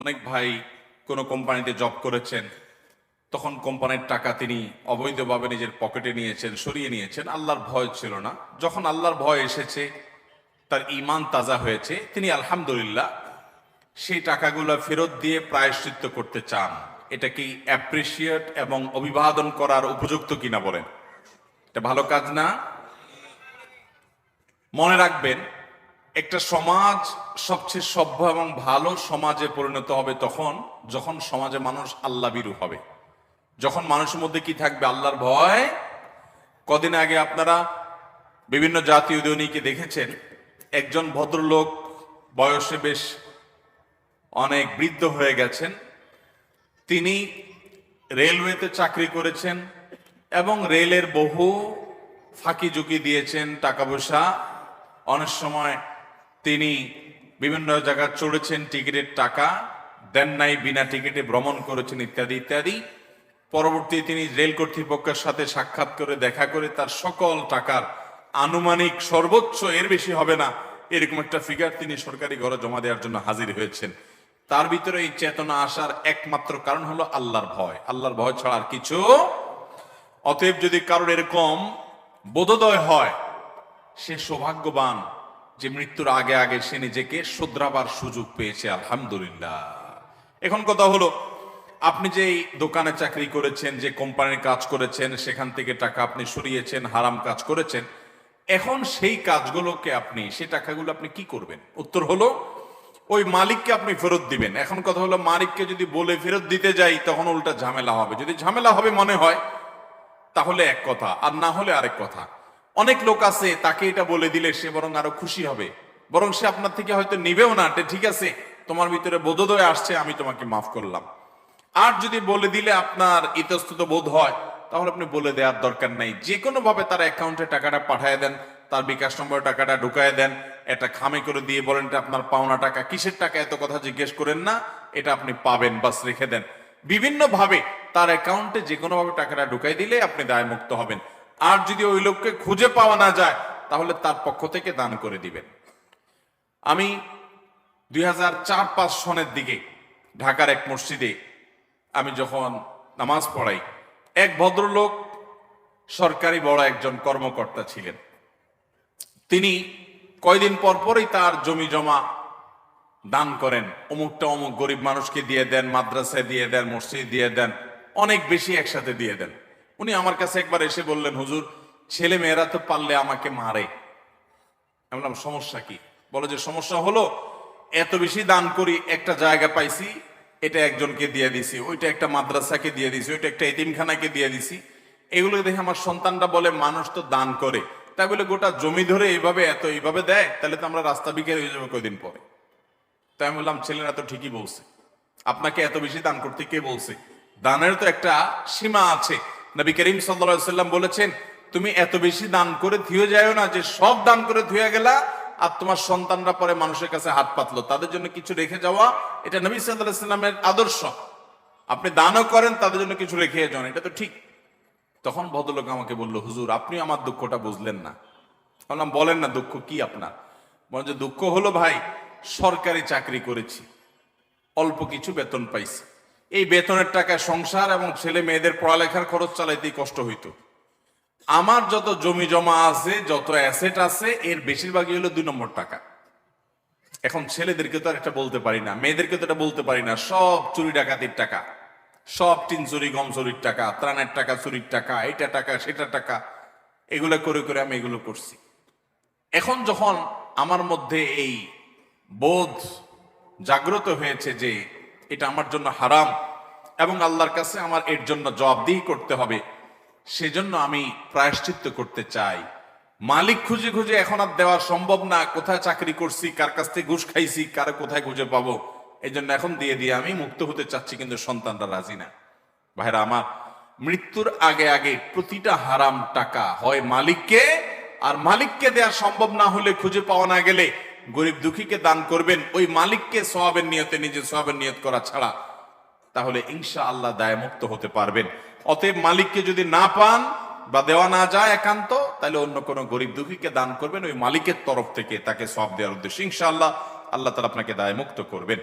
অনেক ভাই কোনো কোম্পানিতে জব করেছেন, তখন কোম্পানির টাকা তিনি অবৈধভাবে নিজের পকেটে নিয়েছেন, সরিয়ে নিয়েছেন। আল্লাহর ভয় ছিল না। যখন আল্লাহর ভয় এসেছে, তার ঈমান তাজা হয়েছে, তিনি আলহামদুলিল্লাহ সেই টাকাগুলো ফেরত দিয়ে প্রায়শ্চিত্ত করতে চান। এটা কি অ্যাপ্রিসিয়েট এবং অভিবাদন করার উপযুক্ত কিনা বলেন? এটা ভালো কাজ না? মনে রাখবেন, একটা সমাজ সবচেয়ে সভ্য এবং ভালো সমাজে পরিণত হবে তখন যখন সমাজে মানুষ আল্লাহ ভীরু হবে, যখন মানুষের মধ্যে কি থাকবে? আল্লাহর ভয়। কদিন আগে আপনারা বিভিন্ন জাতীয় দৈনিকে দেখেছেন, একজন ভদ্রলোক, বয়সে বেশ অনেক বৃদ্ধ হয়ে গেছেন, তিনি রেলওয়েতে চাকরি করেছেন এবং রেলের বহু ফাঁকি ঝুঁকি দিয়েছেন, টাকা পয়সা অনেক সময় তিনি বিভিন্ন জায়গায় চড়েছেন, টিকিটের টাকা দেন নাই, বিনা টিকিটে ভ্রমণ করেছেন, ইত্যাদি ইত্যাদি। পরবর্তী তিনি রেল কর্তৃপক্ষের সাথে সাক্ষাৎ করে দেখা করে তার সকল টাকার আনুমানিক সর্বোচ্চ এর বেশি হবে না এরকম একটা ফিগার তিনি সরকারি ঘরে জমা দেওয়ার জন্য হাজির হয়েছেন। তার ভিতরে এই চেতনা আসার একমাত্র কারণ হলো আল্লাহর ভয়। আল্লাহর ভয় ছাড়া আর কিছু। অতএব যদি কারোর এরকম বোধোদয় হয়, সে সৌভাগ্যবান যে মৃত্যুর আগে আগে সে নিজেকে শুধরাবার সুযোগ পেয়েছে, আলহামদুলিল্লাহ। এখন কথা হলো, আপনি যে দোকানে চাকরি করেছেন, যে কোম্পানির কাজ করেছেন, সেখান থেকে টাকা আপনি সরিয়েছেন, হারাম কাজ করেছেন, এখন সেই কাজগুলোকে আপনি, সেই টাকাগুলো আপনি কি করবেন? উত্তর হলো, ওই মালিককে আপনি ফেরত দিবেন। এখন কথা হলো, মালিককে যদি বলে ফেরত দিতে যাই তখন উল্টা ঝামেলা হবে। যদি ঝামেলা হবে মনে হয় তাহলে এক কথা, আর না হলে আরেক কথা। অনেক লোক আছে, তাকে এটা বলে দিলে সে বরং আরো খুশি হবে, বরং সে আপনার থেকে হয়তো নিবেও না, ঠিক আছে তোমার ভিতরে বোধোদয় আসছে, আমি তোমাকে মাফ করলাম। আর যদি বলে দিলে আপনার ইতস্তত বোধ হয়, তাহলে আপনি বলে দেওয়ার দরকার নাই। যে কোনো ভাবে তার অ্যাকাউন্টে টাকাটা পাঠিয়ে দেন, তার বিকাশ নম্বরে টাকাটা ঢুকায় দেন, এটা খামে করে দিয়ে বলেন এটা আপনার পাওনা টাকা, কিসের টাকা এত কথা জিজ্ঞেস করেন না, এটা আপনি পাবেন, বাস রেখে দেন। বিভিন্ন ভাবে তার অ্যাকাউন্টে যে কোনো ভাবে টাকাটা ঢুকাই দিলে আপনি দায়মুক্ত হবেন। আর যদি ওই লোককে খুঁজে পাওয়া না যায়, তাহলে তার পক্ষ থেকে দান করে দিবেন। আমি 2004-05 সনের দিকে ঢাকার এক মসজিদে আমি যখন নামাজ পড়াই, এক ভদ্রলোক সরকারি বড় একজন কর্মকর্তা ছিলেন। তিনি কয়দিন পর পরই তার জমি জমা দান করেন, অমুকটা অমুক গরিব মানুষকে দিয়ে দেন, মাদ্রাসায় দিয়ে দেন, মসজিদ দিয়ে দেন, অনেক বেশি একসাথে দিয়ে দেন। উনি আমার কাছে একবার এসে বললেন, হুজুর ছেলে মেয়েরা তো পারলে আমাকে মারে। আমি বললাম সমস্যা কি? বলে যে সমস্যা হলো এত বেশি দান করি, একটা জায়গা পাইছি, এটা একজনকে দিয়ে দিছি, ওইটা একটা মাদ্রাসাকে দিয়ে দিছি, ওইটা একটা এতিমখানাকে দিয়ে দিছি। এগুলো দেখে আমার সন্তানটা বলে মানুষ তো দান করে, তাই বলে গোটা জমি ধরে এইভাবে দেয়, তাহলে তো আমরা রাস্তা বিক্রি হয়ে যাবো কয়দিন পরে। তাই আমি বললাম ছেলেরা তো ঠিকই বলছে, আপনাকে এত বেশি দান করতে কে বলছে? দানের তো একটা সীমা আছে। নবী করিম সাল্লাল্লাহু আলাইহি ওয়াসাল্লাম বলেছেন, তুমি এত বেশি দান করে থুয়ে যাও না যে সব দান করে থুয়ে গেলা আর তোমার সন্তানরা পরে মানুষের কাছে হাত পাতলো, তাদের জন্য কিছু রেখে যাওয়া, এটা নবী সাল্লাল্লাহু আলাইহি ওয়াসাল্লামের আদর্শ। আপনি দানও করেন, তাদের জন্য কিছু রেখে যান, এটা তো ঠিক। তখন ভদ্রলোক আমাকে বলল, হুজুর আপনি আমার দুঃখটা বুঝলেন না। বললাম বলেন না, দুঃখ কি আপনার? বলেন যে দুঃখ হলো ভাই, সরকারি চাকরি করেছি, অল্প কিছু বেতন পাইছি, এই বেতনের টাকায় সংসার এবং ছেলে মেয়েদের পড়ালেখার খরচ চালাইতেই কষ্ট হইতো। আমার যত জমি জমা আছে, যত অ্যাসেট আছে, এর বেশিরভাগই হলো 2 নম্বর টাকা। এখন ছেলেদেরকে তো আর একটা বলতে পারি না, মেয়েদেরকে তো এটা বলতে পারি না, সব চুরি ডাকাতির টাকা, সব টিন চুরি গম চুরির টাকা, ত্রাণের টাকা, চুরির টাকা, এটা টাকা সেটা টাকা, এগুলো করে করে আমি এগুলো করছি। এখন যখন আমার মধ্যে এই বোধ জাগ্রত হয়েছে যে এটা আমার জন্য হারাম এবং আল্লাহর কাছে আমার এর জন্য জবাবদিহি করতে হবে, সেজন্য আমি প্রায়শ্চিত্ত করতে চাই। মালিক খুঁজে খুঁজে এখন আর দেওয়া সম্ভব না, কোথায় চাকরি করছি, কার কাছ থেকে ঘুষ খাইছি, কারে কোথায় খুঁজে পাবো, এই জন্য এখন দিয়ে দিয়ে আমি মুক্ত হতে চাচ্ছি, কিন্তু সন্তানরা রাজি না। ভাইরা আমার, মৃত্যুর আগে আগে প্রতিটা হারাম টাকা হয় মালিককে, আর মালিককে দেওয়া সম্ভব না হলে, খুঁজে পাওয়া না গেলে গরিব দুঃখীকে দান করবেন, ওই মালিককে সওয়াবের নিয়তে নিজে সওয়াবের নিয়ত করা ছাড়া, তাহলে ইনশাআল্লাহ দায়মুক্ত হতে পারবেন। অতএব মালিককে যদি না পান বা দেওয়া না যায় একান্ত, তাহলে অন্য কোনো গরিব দুঃখীকে দান করবেন, ওই মালিকের তরফ থেকে তাকে সওয়াব দেওয়ার উদ্দেশ্যে। ইনশাআল্লাহ আল্লাহ তাআলা আপনাকে দায়মুক্ত করবেন।